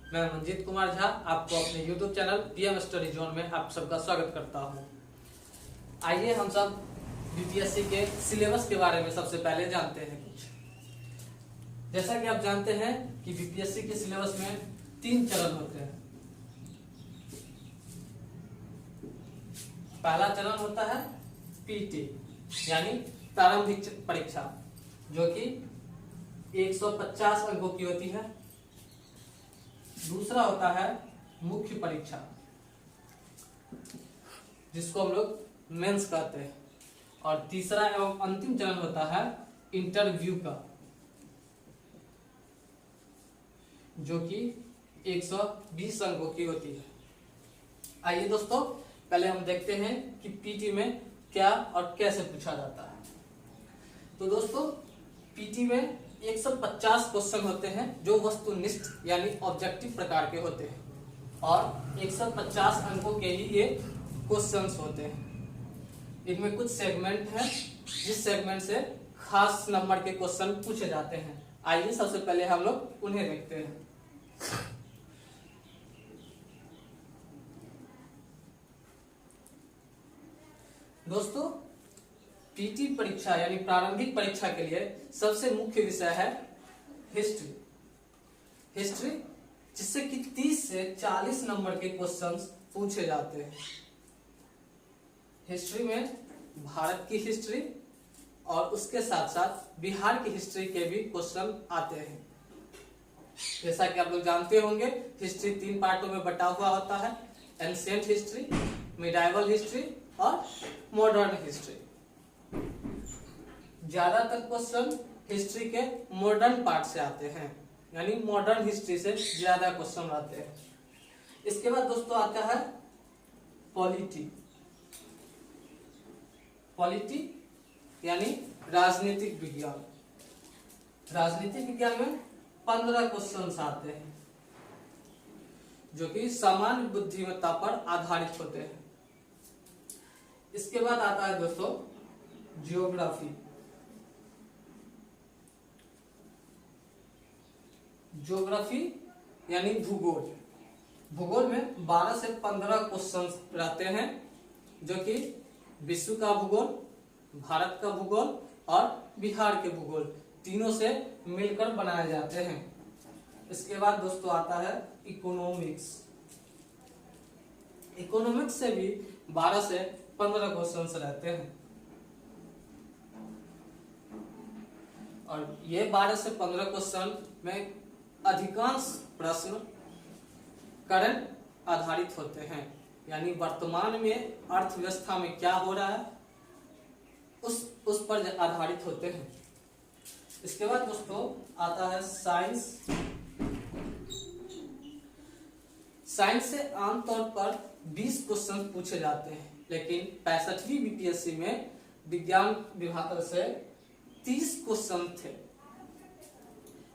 मैं मंजीत कुमार झा आपको अपने YouTube channel PM study zone में आप सबका स्वागत करता हूं। आइए हम सब बीपीएससी के सिलेबस के बारे में सबसे पहले जानते हैं कुछ। जैसा कि आप जानते हैं कि बीपीएससी के सिलेबस में 3 चरण होते हैं। पहला चरण होता है पीटी यानी प्रारंभिक परीक्षा, जो कि 150 अंकों की होती है। दूसरा होता है मुख्य परीक्षा, जिसको हम लोग मेंस कहते हैं। और तीसरा एवं अंतिम चरण होता है इंटरव्यू का, जो कि 120 अंकों की होती है। आइए दोस्तों, पहले हम देखते हैं कि पीटी में क्या और कैसे पूछा जाता है। तो दोस्तों, पीटी में 150 क्वेश्चन होते हैं जो वस्तुनिष्ठ यानी ऑब्जेक्टिव प्रकार के होते हैं, और 150 अंकों के ही ये क्वेश्चंस होते हैं। इनमें कुछ सेगमेंट हैं जिस सेगमेंट से खास नंबर के क्वेश्चन पूछे जाते हैं। आइए सबसे पहले हम लोग उन्हें देखते हैं। दोस्तों, पीटी परीक्षा यानी प्रारंभिक परीक्षा के लिए सबसे मुख्य विषय है हिस्ट्री, जिससे कि 30 से 40 नंबर के क्वेश्चंस पूछे जाते हैं। हिस्ट्री में भारत की हिस्ट्री और उसके साथ साथ बिहार की हिस्ट्री के भी क्वेश्चन आते हैं। जैसा कि आप लोग जानते होंगे, हिस्ट्री 3 पार्टों में बटा हुआ होता है: एंशिएंट हिस्ट्री, मिडाइवल हिस्ट्री और मॉडर्न हिस्ट्री। ज्यादातर क्वेश्चन हिस्ट्री के मॉडर्न पार्ट से आते हैं, यानी मॉडर्न हिस्ट्री से ज्यादा क्वेश्चन आते हैं। इसके बाद दोस्तों आता है पॉलिटी यानी राजनीतिक विज्ञान। राजनीतिक विज्ञान में 15 क्वेश्चन आते हैं, जो कि सामान्य बुद्धिमत्ता पर आधारित होते हैं। इसके बाद आता है दोस्तों ज्योग्राफी यानी भूगोल में 12 से 15 क्वेश्चन रहते हैं, जो कि विश्व का भूगोल, भारत का भूगोल और बिहार के भूगोल तीनों से मिलकर बनाए जाते हैं। इसके बाद दोस्तों आता है इकोनॉमिक्स से भी 12 से 15 क्वेश्चन रहते हैं, और ये 12 से 15 क्वेश्चन में अधिकांश प्रश्न करंट आधारित होते हैं, यानी वर्तमान में अर्थव्यवस्था में क्या हो रहा है उस पर आधारित होते हैं। इसके बाद दोस्तों आता है साइंस से आमतौर पर 20 क्वेश्चन पूछे जाते हैं, लेकिन 65वीं बीपीएससी में विज्ञान विभाग से 30 क्वेश्चन थे।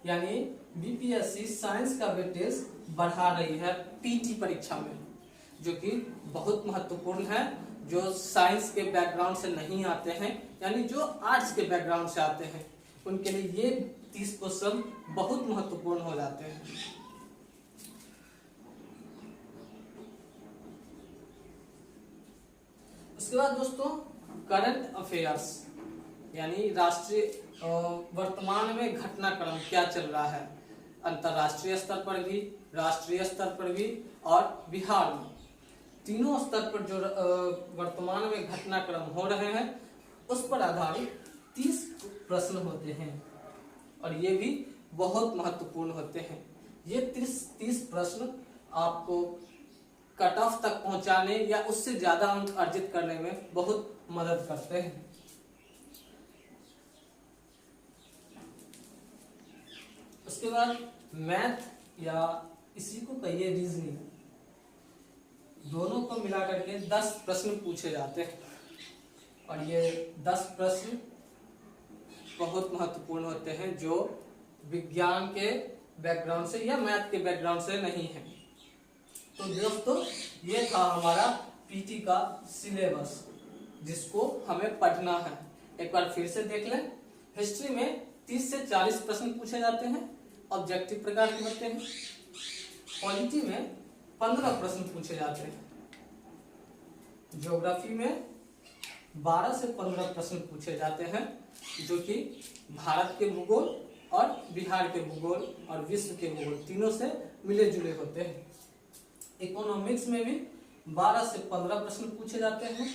यानी बीपीएससी साइंस का वेटेज बढ़ा रही है पीटी परीक्षा में, जो कि बहुत महत्वपूर्ण है। जो साइंस के बैकग्राउंड से नहीं आते हैं, यानी जो आर्ट्स के बैकग्राउंड से आते हैं, उनके लिए ये 30 क्वेश्चन बहुत महत्वपूर्ण हो जाते हैं। उसके बाद दोस्तों करंट अफेयर्स यानी राष्ट्रीय वर्तमान में घटनाक्रम क्या चल रहा है, अंतरराष्ट्रीय स्तर पर भी, राष्ट्रीय स्तर पर भी और बिहार में, तीनों स्तर पर जो वर्तमान में घटनाक्रम हो रहे हैं उस पर आधारित 30 प्रश्न होते हैं, और ये भी बहुत महत्वपूर्ण होते हैं। ये 30 प्रश्न आपको कट ऑफ तक पहुंचाने या उससे ज्यादा अंक अर्जित करने में बहुत मदद करते हैं। उसके बाद मैथ या इसी को कहिए रीजनिंग, दोनों को मिला करके 10 प्रश्न पूछे जाते हैं, और ये 10 प्रश्न बहुत महत्वपूर्ण होते हैं, जो विज्ञान के बैकग्राउंड से या मैथ के बैकग्राउंड से नहीं है। तो दोस्तों, ये था हमारा पीटी का सिलेबस, जिसको हमें पढ़ना है। एक बार फिर से देख लें। हिस्ट्री में 30 से 40 प्रश्न पूछे जाते हैं, ऑब्जेक्टिव प्रकार के होते हैं। पॉलिटी में 15 प्रश्न पूछे जाते हैं, ज्योग्राफी में 12 से 15 प्रश्न पूछे जाते हैं, जो कि भारत के भूगोल और बिहार के भूगोल और विश्व के भूगोल तीनों से मिले जुले होते हैं। इकोनॉमिक्स में भी 12 से 15 प्रश्न पूछे जाते हैं।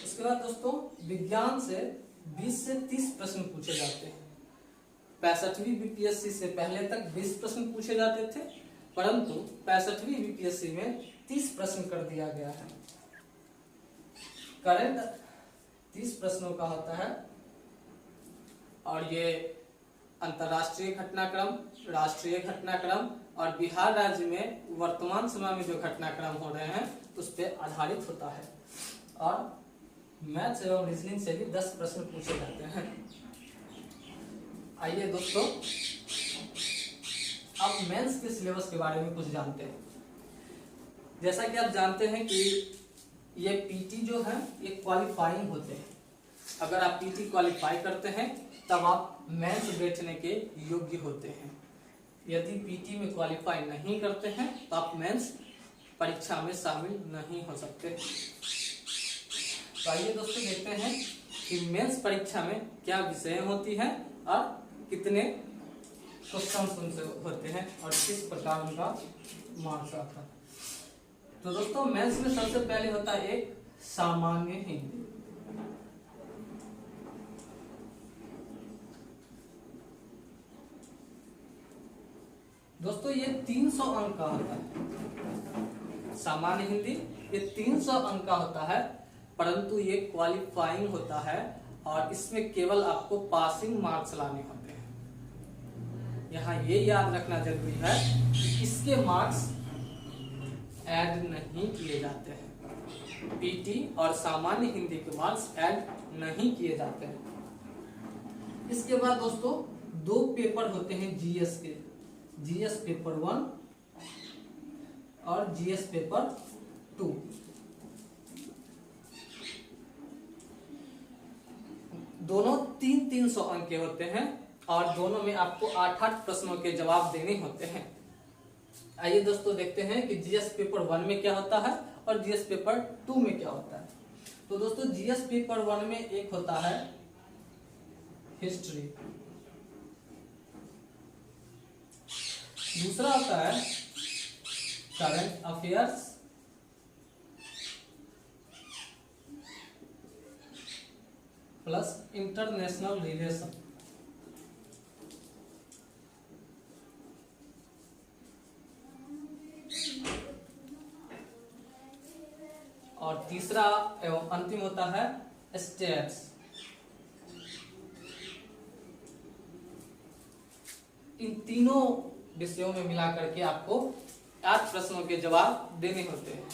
उसके बाद दोस्तों विज्ञान से 20 से 30 प्रश्न पूछे जाते हैं। 65वीं बीपीएससी से पहले तक 20 प्रश्न पूछे जाते थे, परंतु 65वीं बीपीएससी में 30 प्रश्न कर दिया गया है। करंट 30 प्रश्नों का होता है और ये अंतर्राष्ट्रीय घटनाक्रम, राष्ट्रीय घटनाक्रम और बिहार राज्य में वर्तमान समय में जो घटनाक्रम हो रहे हैं उस पर आधारित होता है। और मैथ्स एवं रीजनिंग से भी 10 प्रश्न पूछे जाते हैं। आइए दोस्तों अब मेंस के सिलेबस के बारे में कुछ जानते हैं। जैसा कि आप जानते हैं कि ये पीटी जो है ये क्वालिफाइंग होते हैं। अगर आप पीटी क्वालिफाई करते हैं तब आप मेंस बैठने के योग्य होते हैं। यदि पीटी में क्वालिफाई नहीं करते हैं तो आप मेंस परीक्षा में शामिल नहीं हो सकते। तो आइए दोस्तों देखते हैं कि मेंस परीक्षा में क्या विषय होती है और कितने क्वेश्चंस उनसे होते हैं और किस प्रकार उनका मार्क्स आता है। तो दोस्तों मेंस में सबसे पहले होता है एक सामान्य हिंदी। दोस्तों ये 300 अंक का होता है। सामान्य हिंदी ये 300 अंक का होता है, परंतु ये क्वालिफाइंग होता है और इसमें केवल आपको पासिंग मार्क्स लाने होते हैं। यहाँ ये याद रखना जरूरी है कि इसके मार्क्स ऐड नहीं किए जाते हैं। पीटी और सामान्य हिंदी के मार्क्स ऐड नहीं किए जाते हैं। इसके बाद दोस्तों 2 पेपर होते हैं जीएस के, जीएस पेपर 1 और जीएस पेपर 2। दोनों 300 अंक के होते हैं और दोनों में आपको 8-8 प्रश्नों के जवाब देने होते हैं। आइए दोस्तों देखते हैं कि जीएस पेपर 1 में क्या होता है और जीएस पेपर 2 में क्या होता है। तो दोस्तों जीएस पेपर 1 में एक होता है हिस्ट्री, दूसरा होता है current affairs, plus international relation. और तीसरा एवं अंतिम होता है स्टेट्स। इन तीनों विषयों में मिला करके आपको 8 प्रश्नों के जवाब देने होते हैं।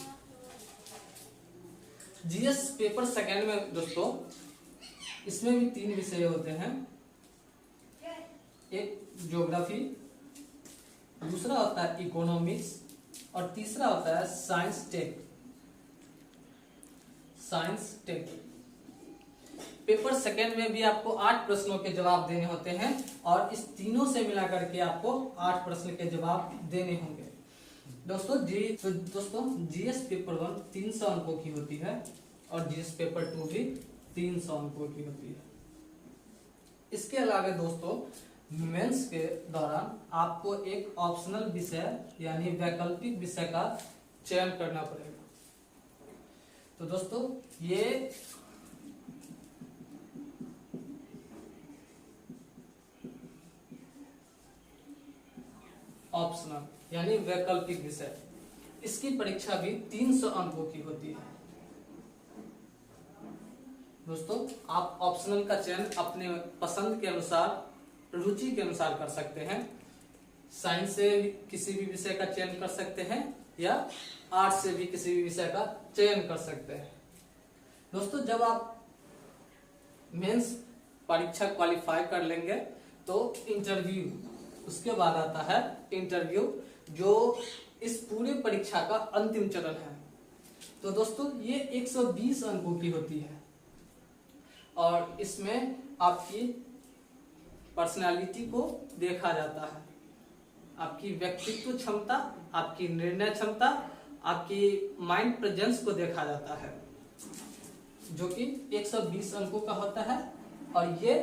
जीएस पेपर 2 में दोस्तों इसमें भी 3 विषय होते हैं। एक ज्योग्राफी, दूसरा होता है इकोनॉमिक्स और तीसरा होता है साइंस टेक। पेपर 2 में भी आपको 8 प्रश्नों के जवाब देने होते हैं और इस तीनों से मिलाकर के आपको 8 प्रश्न के जवाब देने होंगे। दोस्तों जीएस पेपर 1 300 अंकों की होती है और जीएस पेपर 2 भी 300 अंकों की होती है। इसके अलावा दोस्तों मेंस के दौरान आपको एक ऑप्शनल विषय यानी वैकल्पिक विषय का चयन करना पड़ेगा। तो दोस्तों ये ऑप्शनल यानी वैकल्पिक विषय, इसकी परीक्षा भी 300 अंकों की होती है। दोस्तों आप ऑप्शनल का चयन अपने पसंद के अनुसार, रुचि के अनुसार कर सकते हैं। साइंस से किसी भी विषय का चयन कर सकते हैं या आर्ट्स से भी किसी भी विषय का चयन कर सकते हैं। दोस्तों जब आप मेंस परीक्षा क्वालिफाई कर लेंगे तो इंटरव्यू, उसके बाद आता है इंटरव्यू, जो इस पूरे परीक्षा का अंतिम चरण है। तो दोस्तों ये 120 अंकों की होती है और इसमें आपकी पर्सनालिटी को देखा जाता है। आपकी व्यक्तित्व क्षमता, आपकी निर्णय क्षमता, आपकी माइंड प्रेजेंस को देखा जाता है, जो कि 120 अंकों का होता है और ये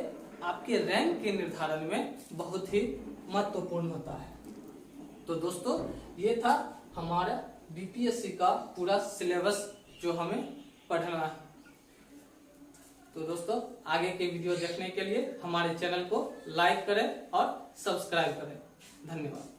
आपके रैंक के निर्धारण में बहुत ही महत्वपूर्ण होता है। तो दोस्तों ये था हमारा बीपीएससी का पूरा सिलेबस जो हमें पढ़ना है। तो दोस्तों आगे के वीडियो देखने के लिए हमारे चैनल को लाइक करें और सब्सक्राइब करें। धन्यवाद।